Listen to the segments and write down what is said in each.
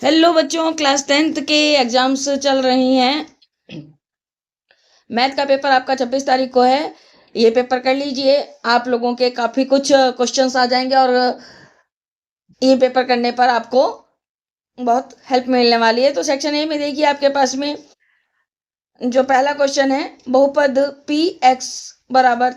Hello बच्चों, class 10th के exams चल रही हैं। मैथ का पेपर आपका 26 तारीख को है। ये पेपर कर लीजिए। आप लोगों के काफ़ी कुछ क्वेश्चंस आ जाएंगे और ये पेपर करने पर आपको बहुत हेल्प मिलने वाली है। तो सेक्शन ए में देखिए, आपके पास में जो पहला क्वेश्चन है, बहुपद पी एक्स बराबर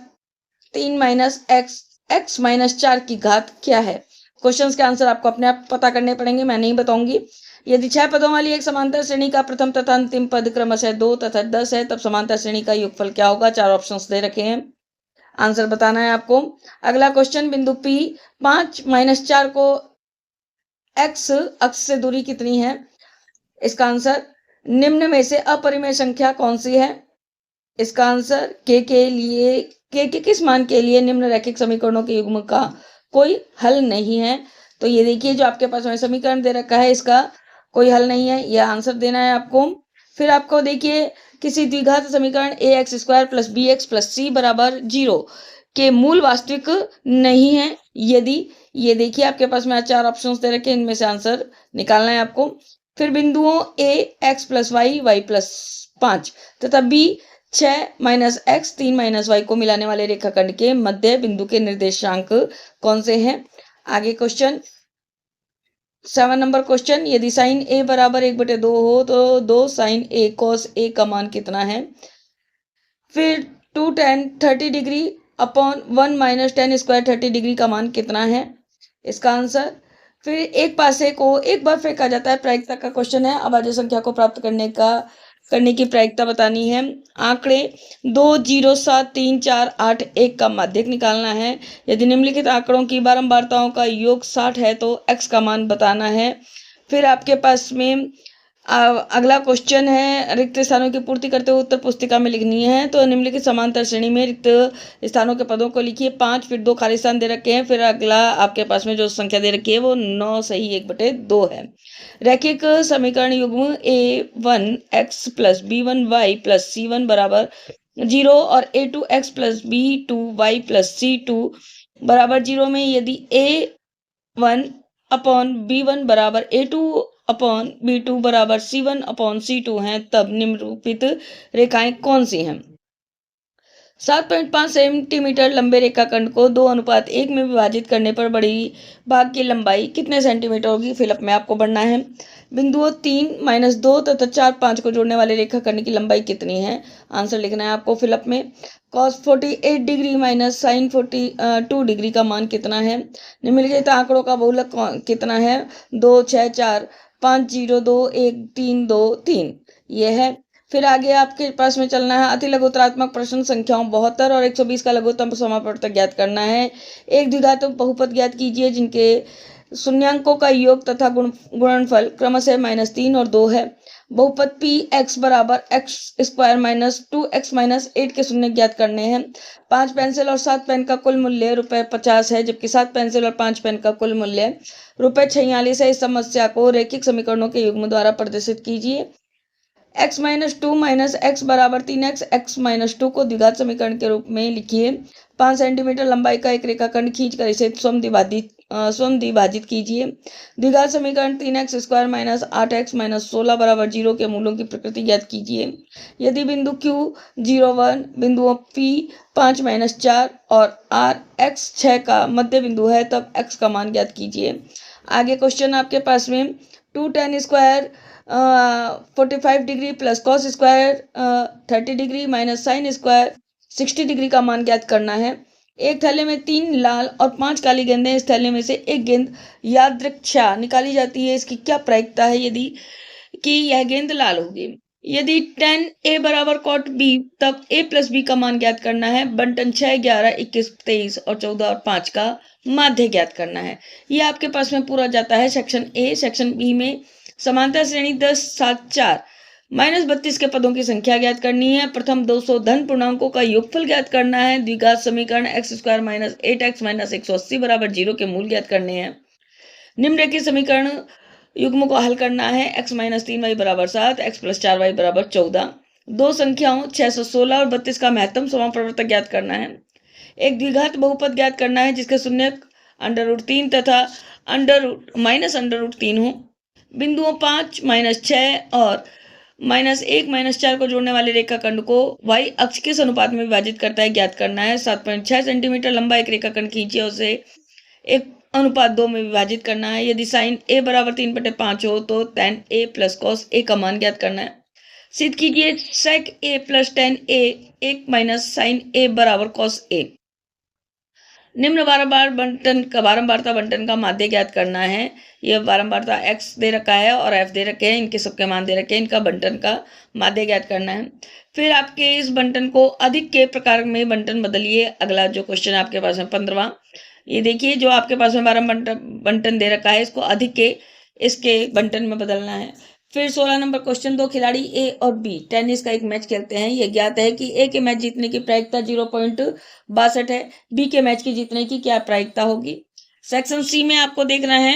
3 माइनस एक्स एक्स माइनस 4 की घात क्या है। क्वेश्चंस के आंसर आपको अपने आप पता करने पड़ेंगे, मैं नहीं बताऊंगी। यदि 6 पदों वाली एक समांतर श्रेणी का प्रथम तथा अंतिम पद क्रमशः 2 तथा 10 है, तब समांतर श्रेणी का योगफल क्या होगा। 4 ऑप्शंस दे रखे हैं, आंसर बताना है आपको। अगला क्वेश्चन, बिंदु पी 5 माइनस 4 को एक्स अक्ष से दूरी कितनी है। इसका आंसर, निम्न में से अपरिमेय संख्या कौन सी है। इसका आंसर, के लिए के किस मान के लिए निम्न रैखिक समीकरणों के युग्म का कोई हल नहीं है। तो ये देखिए, जो आपके पास में समीकरण दे रखा है, इसका कोई हल नहीं है, यह आंसर देना है आपको। फिर आपको देखिए, किसी द्विघात समीकरण a x square plus b x plus c बराबर 0 के मूल वास्तविक नहीं है यदि। ये देखिए, आपके पास में 4 ऑप्शंस दे रखे हैं, इनमें से आंसर निकालना है आपको। फिर बिंदुओं A x plus y y plus 5 तथा B 6 minus x 3 minus y को मिलाने वाले रेखाखंड के मध्य बिंदु के निर्देशांक कौन से हैं। आगे क्वेश्चन 7 नंबर क्वेश्चन, यदि साइन ए बराबर 1/2 हो तो 2 साइन ए कॉस ए का मान कितना है। फिर 2 tan 30 degree upon 1 minus ten square 30 degree का मान कितना है। इसका आंसर, फिर एक पासे को एक बार फेंका जाता है, प्रायिकता का क्वेश्चन है। अभाज्य संख्या को प्राप्त करने की प्रायिकता बतानी है। आंकड़े 2 0 7 3 4 8 1 का माध्यक निकालना है। यदि निम्नलिखित आंकड़ों की बारंबारताओं का योग 60 है तो x का मान बताना है। फिर आपके पास में अगला क्वेश्चन है, रिक्त स्थानों की पूर्ति करते हुए उत्तर पुस्तिका में लिखनी है। तो निम्नलिखित समांतर श्रेणी में रिक्त स्थानों के पदों को लिखिए। 5, फिर 2 खाली स्थान दे रखे हैं। फिर अगला आपके पास में जो संख्या दे रखी है वो 9 सही 1/2 है। रैखिक समीकरण युग्म a1 x plus b1 y plus c1 बराबर 0 और a2 x plus b2 y plus c2 बराबर 0 में यदि a1 अपॉन b1 बराबर a2 अपॉन b2 बराबर c1 अपॉन c2 हैं, तब निम्नरूपित रेखाएं कौन सी हैं। 7.5 सेंटीमीटर लंबे रेखाखंड को 2:1 में विभाजित करने पर बड़ी भाग की लंबाई कितने सेंटीमीटर होगी। फिलअप में आपको बढ़ना है। बिंदुओं 3 -2 तथा 4 5 को जोड़ने वाले रेखाखंड की लंबाई कितनी है। आंसर लिखना है आपको फिलअप में। cos 48 degree minus sine 42 degree का मान कितना है। निम्नलिखित आंकड़ों का बहुलक कितना है। 2 6 4 5 0 2 1 3 2 3 ये है। फिर आगे आपके पास में चलना है, अति लघुत्तरात्मक प्रश्न संख्याओं 72 और 120 का लघुत्तम समापवर्तक ज्ञात करना है। एक द्विघात बहुपद ज्ञात कीजिए जिनके शून्यांकों का योग तथा गुणनफल क्रमशः -3 और 2 है। बहुपद पी एक्स बराबर x square minus 2x minus 8 के शून्य ज्ञात करने हैं। 5 पेंसिल और 7 पेन का कुल मूल्य ₹50 है, जबकि 7 पेंसिल और 5 पेन का कुल मूल्य ₹46 है। इस समस्या को रैखिक समीकरणों के युग्म द्वारा प्रदर्शित कीजिए। x माइनस 2 माइनस एक्स बराबर 3x x माइनस 2 को द्विघात समीकरण के रूप में लिखिए। 5 सेंटीमीटर लंबाई का एक रेखाखंड खींचकर इसे स्वद्विभाजित कीजिए। द्विघात समीकरण 3x square minus 8x minus 16 बराबर 0 के मूलों की प्रकृति ज्ञात कीजिए। यदि बिंदु Q 0 1 बिंदुओं P 5 माइनस 4 और R x 6 का मध्य बिंदु है, तब x का मान ज्ञात कीजिए। आगे क्वेश्चन आपके पास में 2 tan square 45 degree plus cos square 30 degree minus sine square 60 degree का मान ज्ञात करना है। एक थैले में 3 लाल और 5 काली गेंदें, इस थैले में से एक गेंद यादृच्छा निकाली जाती है, इसकी क्या प्रायिकता है यदि कि यह गेंद लाल होगी। यदि tan a बराबर cot b, तब a प्लस b का मान ज्ञात करना है। बंटन 6 11 21 23 और 14 और 5 का माध्य ज्ञात करना है। यह आपके पास में पूरा जाता है सेक्शन ए। सेक्शन बी में समांतर श्रेणी 10 7 4 -32 के पदों की संख्या ज्ञात करनी है। प्रथम 200 धन पूर्णांकों का योगफल ज्ञात करना है। द्विघात समीकरण x square minus 8x minus 180 बराबर 0 के मूल ज्ञात करने हैं। निम्नलिखित समीकरण युग्म को हल करना है। x माइनस 3y बराबर 7 x प्लस 4y बराबर 14। दो संख्याओं 616 और 32 का महत्तम समापवर्तक ज्ञात करना है। एक द्विघात बहुपद ज्ञात करना है जिसके शून्य √3 तथा -√3 हो। बिंदुओं 5, -6 और -1, -4 को जोड़ने वाले रेखाखंड को y अक्ष किस अनुपात में विभाजित करता है ज्ञात करना है। 7.6 सेंटीमीटर लंबा एक रेखाखंड खींचिए, उसे 1:2 में विभाजित करना है। यदि साइन a बराबर 3/5 हो तो tan a plus cos a का मान ज्ञात करना है। सिद्ध कीजिए sec a plus tan a 1 minus sin a बराबर cos a। निम्न बारंबारता बंटन का माध्य ज्ञात करना है। यह बारंबारता x दे रखा है और f दे रखे हैं, इनके सबके मान दे रखे हैं, इनका बंटन का माध्य ज्ञात करना है। फिर आपके इस बंटन को अधिक के प्रकार में बंटन बदलिए। अगला जो क्वेश्चन आपके पास है 15वां, ये देखिए जो आपके पास में बंटन दे रखा है, इसको अधिक के इसके बंटन में बदलना है। फिर 16 नंबर क्वेश्चन, दो खिलाड़ी ए और बी टेनिस का एक मैच खेलते हैं। यह ज्ञात है कि ए के मैच जीतने की प्रायिकता 0.62 है, बी के मैच की जीतने की क्या प्रायिकता होगी। सेक्शन सी में आपको देखना है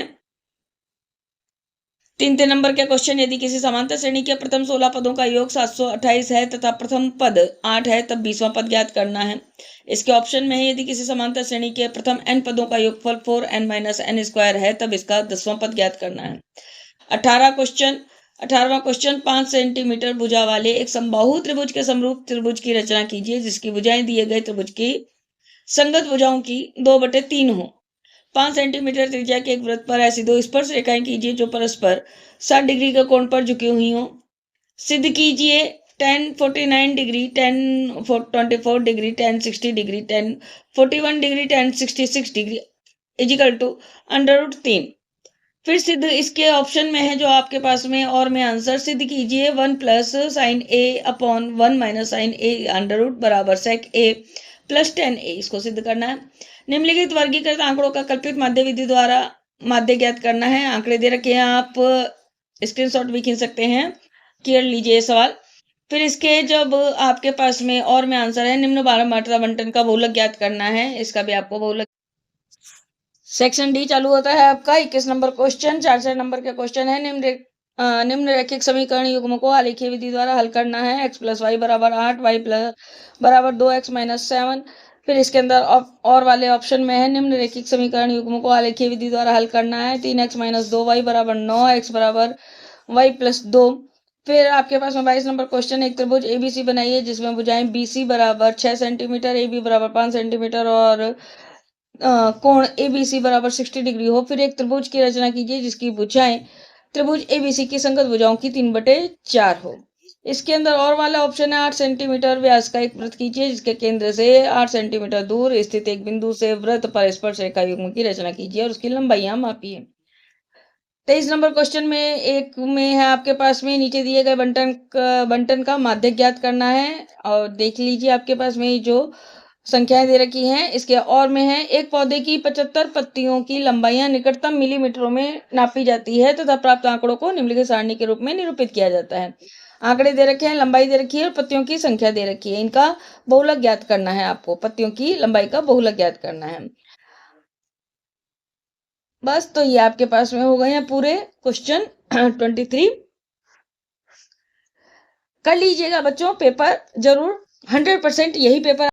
3 नंबर का क्वेश्चन, यदि किसी समांतर श्रेणी के प्रथम 16 पदों का योग 728 है तथा प्रथम पद 8 है तब 20वां पद ज्ञात करना है। इसके ऑप्शन में है यदि किसी समांतर श्रेणी के प्रथम n पदों का योगफल 4n-n² है तब इसका 10वां पद ज्ञात करना है। 18वां क्वेश्चन, 5 सेंटीमीटर भुजा वाले एक समबाहु त्रिभुज के समरूप त्रिभुज की रचना कीजिए जिसकी भुजाएं दिए गए त्रिभुज की संगत भुजाओं की 2/3 हो। 5 सेंटीमीटर त्रिज्या के एक वृत्त पर ऐसी दो स्पर्श रेखाएं कीजिए जो परस्पर 60 डिग्री के कोण पर झुकी हुई हो। सिद्ध कीजिए tan 49 degree, tan 24 degree, tan 60 degree, tan 41 degree, tan 66 degree equal to √3। फिर सिद्ध इसके ऑप्शन में है जो आपके पास में और में आंसर। सिद्ध कीजिए 1 plus sine a upon 1 minus sine a under root बराबर sec a plus tan a, इसको सिद्ध करना है। निम्नलिखित वर्गीकृत आंकड़ों का कल्पित माध्य विधि द्वारा माध्य ज्ञात करना है। आंकड़े दे रखे हैं, आप स्क्रीनशॉट भी खींच सकते हैं, क्लियर लीजिए सवाल। फिर इसके जब आपके पास में और में आंसर है, निम्न बारंबारता बंटन का बहुलक ज्ञात करना है, इसका भी आपको बहुलक। सेक्शन डी चालू होता है आपका 21 नंबर क्वेश्चन, 4 नंबर का क्वेश्चन है। निम्नलिखित समीकरण युग्म को आलेखीय विधि द्वारा हल करना है। x प्लस वाई बराबर 8, y प्लस बराबर 2x माइनस 7। फिर इसके अंदर और वाले ऑप्शन में है निम्नलिखित समीकरण युग्म को आलेखीय विधि द्वारा हल करना है। 3x माइनस 2y बराबर 9, x बराबर y प्लस 2। फिर आपके पास में 22 नंबर क्वेश्चन, एक त्रिभुज ABC बनाइए जिसमें भुजाएं BC बराबर 6 सेंटीमीटर, AB बराबर 5 सेंटीमीटर और कोण ABC बराबर 60 डिग्री हो। फिर एक त्रिभुज की रचना कीजिए जिसकी भुजाएं त्रिभुज ABC की संगत भुजाओं की 3/4 हो। इसके अंदर और वाला ऑप्शन है 8 सेंटीमीटर व्यास का एक वृत्त कीजिए जिसके केंद्र से 8 सेंटीमीटर दूर स्थित एक बिंदु से वृत्त पर स्पर्श रेखा युग्म की रचना कीजिए और उसकी लंबाइयां मापिए। 23 नंबर क्वेश्चन में एक में है आपके पास में नीचे दिए गए बंटन का माध्य ज्ञात करना है और देख लीजिए आपके पास में जो संख्याएं दे रखी हैं। इसके और में है एक पौधे की 75 पत्तियों की लंबाइयां निकटतम मिलीमीटरों में नापी जाती है तथा प्राप्त आंकड़ों को निम्नलिखित सारणी के रूप में निरूपित किया जाता है। आंकड़े दे रखे हैं, लंबाई दे रखी है और पत्तियों की संख्या दे रखी है। इनका बहुलक ज्ञात करना है, आपको पत्तियों की लंबाई का बहुलक ज्ञात करना है। बस तो ये आपके पास में हो गए हैं पूरे क्वेश्चन 23। कर लीजिएगा बच्चों पेपर जरूर, 100% यही पेपर